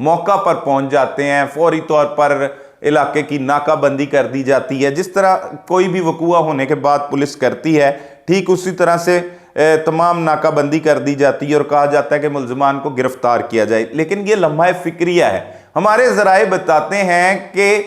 موقع پر پہنچ جاتے ہیں, فوری طور پر علاقے کی ناکہ بندی کر دی جاتی ہے. جس طرح کوئی بھی وقوع ہونے کے بعد پولیس کرتی ہے, ٹھیک اسی طرح سے تمام ناکہ بندی کر دی جاتی ہے اور کہا جاتا ہے کہ ملزمان کو گرفتار کیا جائے. لیکن یہ لمحہ فکریہ ہے. ہمارے ذرائع بتاتے ہیں کہ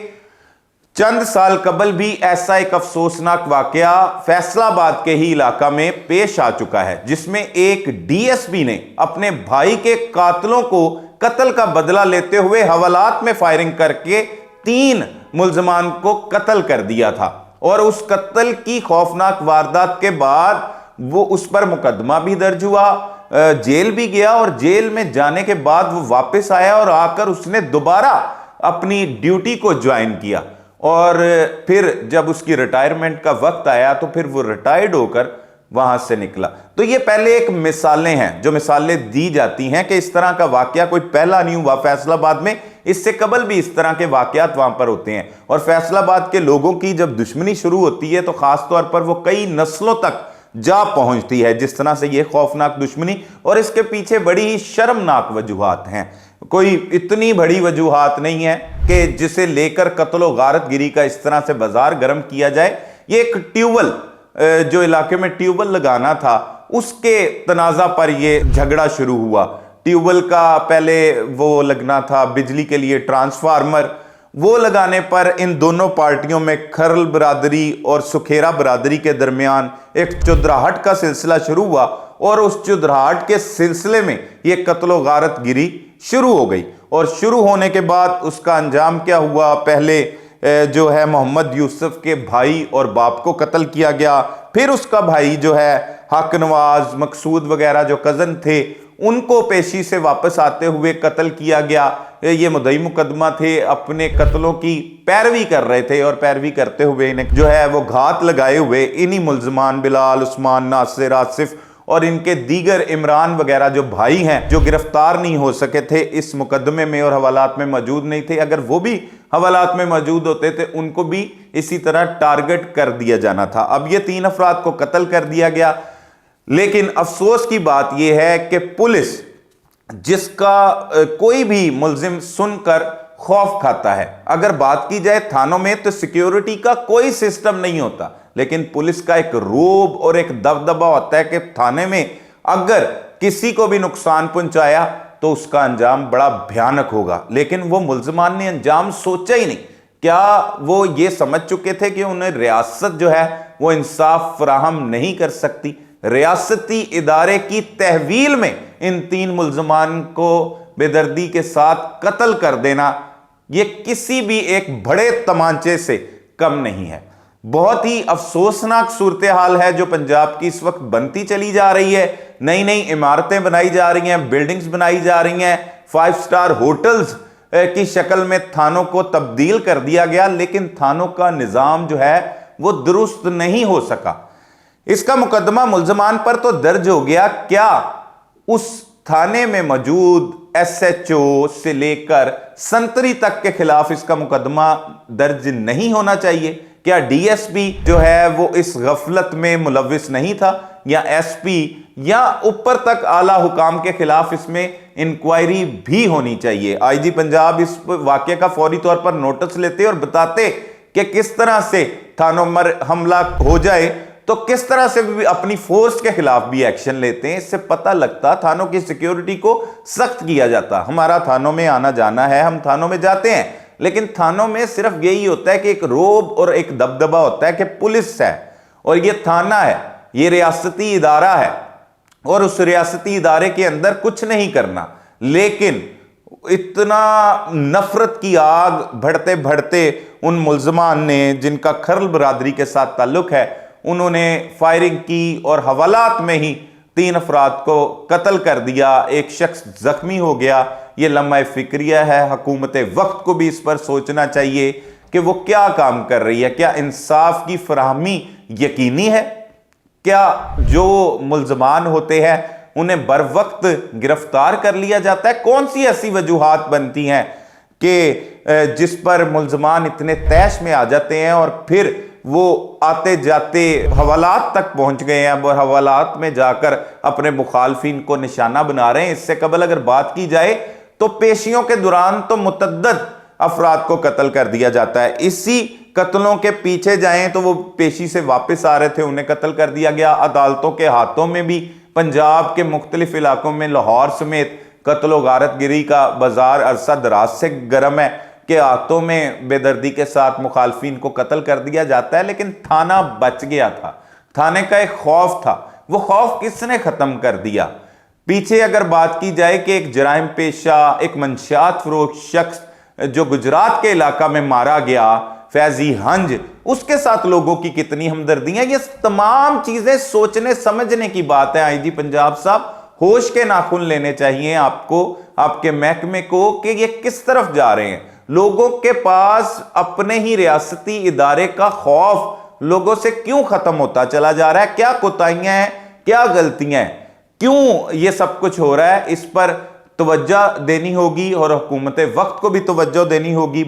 چند سال قبل بھی ایسا ایک افسوسناک واقعہ فیصل آباد کے ہی علاقہ میں پیش آ چکا ہے, جس میں ایک ڈی ایس پی نے اپنے بھائی کے قاتلوں کو قتل کا بدلہ لیتے ہوئے حوالات میں فائرنگ کر کے 3 ملزمان کو قتل کر دیا تھا. اور اس قتل کی خوفناک واردات کے بعد وہ اس پر مقدمہ بھی درج ہوا, جیل بھی گیا, اور جیل میں جانے کے بعد وہ واپس آیا اور آ کر اس نے دوبارہ اپنی ڈیوٹی کو جوائن کیا. اور پھر جب اس کی ریٹائرمنٹ کا وقت آیا تو پھر وہ ریٹائرڈ ہو کر وہاں سے نکلا. تو یہ پہلے ایک مثالیں ہیں جو مثالیں دی جاتی ہیں کہ اس طرح کا واقعہ کوئی پہلا نہیں ہوا فیصل آباد میں, اس سے قبل بھی اس طرح کے واقعات وہاں پر ہوتے ہیں. اور فیصل آباد کے لوگوں کی جب دشمنی شروع ہوتی ہے تو خاص طور پر وہ کئی نسلوں تک جا پہنچتی ہے, جس طرح سے یہ خوفناک دشمنی. اور اس کے پیچھے بڑی ہی شرمناک وجوہات ہیں, کوئی اتنی بڑی وجوہات نہیں ہے کہ جسے لے کر قتل و غارت گیری کا اس طرح سے بازار گرم کیا جائے. یہ ایک ٹیوبل جو علاقے میں ٹیوبل لگانا تھا اس کے تنازع پر یہ جھگڑا شروع ہوا. ٹیوبل کا پہلے وہ لگنا تھا بجلی کے لیے ٹرانسفارمر, وہ لگانے پر ان دونوں پارٹیوں میں کھرل برادری اور سکھیرا برادری کے درمیان ایک چودراہٹ کا سلسلہ شروع ہوا, اور اس چودراہٹ کے سلسلے میں یہ قتل و غارت گیری شروع ہو گئی. اور شروع ہونے کے بعد اس کا انجام کیا ہوا, پہلے جو ہے محمد یوسف کے بھائی اور باپ کو قتل کیا گیا, پھر اس کا بھائی جو ہے حق نواز, مقصود وغیرہ جو کزن تھے ان کو پیشی سے واپس آتے ہوئے قتل کیا گیا. یہ مدعی مقدمہ تھے, اپنے قتلوں کی پیروی کر رہے تھے, اور پیروی کرتے ہوئے انہیں جو ہے وہ گھات لگائے ہوئے انہی ملزمان بلال, عثمان, ناصر, آصف اور ان کے دیگر عمران وغیرہ جو بھائی ہیں جو گرفتار نہیں ہو سکے تھے اس مقدمے میں اور حوالات میں موجود نہیں تھے, اگر وہ بھی حوالات میں موجود ہوتے تھے ان کو بھی اسی طرح ٹارگٹ کر دیا جانا تھا. اب یہ 3 افراد کو قتل کر دیا گیا. لیکن افسوس کی بات یہ ہے کہ پولیس جس کا کوئی بھی ملزم سن کر خوف کھاتا ہے. اگر بات کی جائے تھانوں میں تو سیکیورٹی کا کوئی سسٹم نہیں ہوتا, لیکن پولیس کا ایک روب اور ایک دبدبہ ہوتا ہے کہ تھانے میں اگر کسی کو بھی نقصان پہنچایا تو اس کا انجام بڑا بھیانک ہوگا. لیکن وہ ملزمان نے انجام سوچا ہی نہیں. کیا وہ یہ سمجھ چکے تھے کہ انہیں ریاست جو ہے وہ انصاف فراہم نہیں کر سکتی؟ ریاستی ادارے کی تحویل میں ان 3 ملزمان کو بے دردی کے ساتھ قتل کر دینا یہ کسی بھی ایک بڑے تمانچے سے کم نہیں ہے. بہت ہی افسوسناک صورتحال ہے جو پنجاب کی اس وقت بنتی چلی جا رہی ہے. نئی نئی عمارتیں بنائی جا رہی ہیں, بلڈنگز بنائی جا رہی ہیں, 5 سٹار ہوٹلز کی شکل میں تھانوں کو تبدیل کر دیا گیا, لیکن تھانوں کا نظام جو ہے وہ درست نہیں ہو سکا. اس کا مقدمہ ملزمان پر تو درج ہو گیا, کیا اس تھانے میں موجود ایس ایچ او سے لے کر سنتری تک کے خلاف اس کا مقدمہ درج نہیں ہونا چاہیے؟ کیا ڈی ایس پی جو ہے وہ اس غفلت میں ملوث نہیں تھا, یا ایس پی یا اوپر تک اعلیٰ حکام کے خلاف اس میں انکوائری بھی ہونی چاہیے؟ آئی جی پنجاب اس واقعے کا فوری طور پر نوٹس لیتے اور بتاتے کہ کس طرح سے تھانوں پر حملہ ہو جائے تو کس طرح سے بھی اپنی فورس کے خلاف بھی ایکشن لیتے ہیں. اس سے پتہ لگتا تھانوں کی سیکیورٹی کو سخت کیا جاتا. ہمارا تھانوں میں آنا جانا ہے, ہم تھانوں میں جاتے ہیں, لیکن تھانوں میں صرف یہی ہوتا ہے کہ ایک روب اور ایک دبدبہ ہوتا ہے کہ پولیس ہے اور یہ تھانہ ہے, یہ ریاستی ادارہ ہے, اور اس ریاستی ادارے کے اندر کچھ نہیں کرنا. لیکن اتنا نفرت کی آگ بڑھتے بڑھتے ان ملزمان نے جن کا کھرل برادری کے ساتھ تعلق ہے انہوں نے فائرنگ کی اور حوالات میں ہی 3 افراد کو قتل کر دیا, ایک شخص زخمی ہو گیا. یہ لمحہ فکریہ ہے. حکومت وقت کو بھی اس پر سوچنا چاہیے کہ وہ کیا کام کر رہی ہے. کیا انصاف کی فراہمی یقینی ہے؟ کیا جو ملزمان ہوتے ہیں انہیں بر وقت گرفتار کر لیا جاتا ہے؟ کون سی ایسی وجوہات بنتی ہیں کہ جس پر ملزمان اتنے تیش میں آ جاتے ہیں اور پھر وہ آتے جاتے حوالات تک پہنچ گئے ہیں اور حوالات میں جا کر اپنے مخالفین کو نشانہ بنا رہے ہیں؟ اس سے قبل اگر بات کی جائے تو پیشیوں کے دوران تو متعدد افراد کو قتل کر دیا جاتا ہے. اسی قتلوں کے پیچھے جائیں تو وہ پیشی سے واپس آ رہے تھے, انہیں قتل کر دیا گیا. عدالتوں کے ہاتھوں میں بھی پنجاب کے مختلف علاقوں میں لاہور سمیت قتل و غارت گری کا بازار عرصہ دراز سے گرم ہے کہ ہاتھوں میں بے دردی کے ساتھ مخالفین کو قتل کر دیا جاتا ہے. لیکن تھانہ بچ گیا تھا, تھانے کا ایک خوف تھا. وہ خوف کس نے ختم کر دیا؟ پیچھے اگر بات کی جائے کہ ایک جرائم پیشہ, ایک منشیات فروش شخص جو گجرات کے علاقہ میں مارا گیا, فیضی ہنج, اس کے ساتھ لوگوں کی کتنی ہمدردیاں. یہ تمام چیزیں سوچنے سمجھنے کی بات ہے. آئی جی پنجاب صاحب, ہوش کے ناخن لینے چاہیے آپ کو, آپ کے محکمے کو, کہ یہ کس طرف جا رہے ہیں. لوگوں کے پاس اپنے ہی ریاستی ادارے کا خوف لوگوں سے کیوں ختم ہوتا چلا جا رہا ہے؟ کیا کوتاہیاں ہیں, کیا غلطیاں ہیں, کیوں یہ سب کچھ ہو رہا ہے؟ اس پر توجہ دینی ہوگی اور حکومت وقت کو بھی توجہ دینی ہوگی.